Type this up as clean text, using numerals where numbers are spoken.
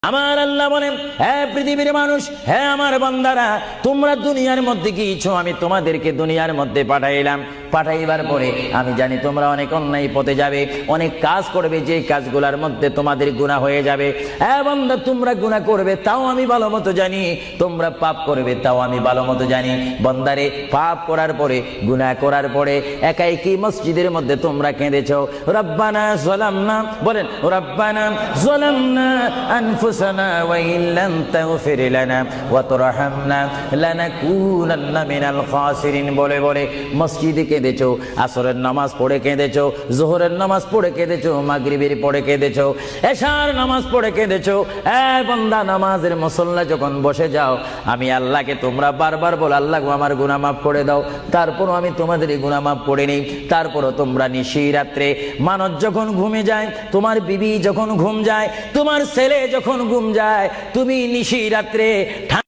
আমার আল্লাহ বলেন, হে পৃথিবীর মানুষ, হে আমার বান্দারা, তোমরা দুনিয়ার মধ্যে গিয়েছো, আমি তোমাদেরকে দুনিয়ার মধ্যে পাঠাইলাম। পাঠাইবার পরে আমি জানি তোমরা অনেক অন্যায় পথে যাবে, অনেক কাজ করবে, যে কাজগুলোর মধ্যে তোমাদের গুনাহ হয়ে যাবে। হে বান্দা, তোমরা গুনাহ করবে তাও আমি ভালো মতো জানি, তোমরা পাপ করবে তাও আমি ভালো মতো জানি। বান্দারে, পাপ করার পরে, গুনাহ করার পরে একাই কি মসজিদের মধ্যে তোমরা কেঁদেছো, রব্বানা যালামনা, বলেন রব্বানা যালামনা আনফুসানা ওয়া ইল্লাম তাগফির লানা ওয়া তুরহামনা লানাকুনান্না মিনাল খাসিরিন বলে বলে মসজিদে কেঁদেছো, আসরের নামাজ পড়ে কেঁদেছো, যোহরের নামাজ পড়ে কেঁদেছো, মাগরিবের পড়ে কেঁদেছো, এশার নামাজ পড়ে কেঁদেছো। এ বান্দা, নামাজের মুসল্লা যখন বসে যাও, আমি আল্লাহকে তোমরা বারবার বল, আল্লাহ আমার গুনাহ মাফ করে দাও। তারপরও আমি তোমাদের গুনাহ মাফ করে নেই। তারপরও তোমরা নিশি রাত্রে, মানুষ যখন ঘুমে যায়, তোমার বিবি যখন ঘুম যায়, তোমার ছেলে যখন ঘুম যায়, তুমি নিশি রাত্রে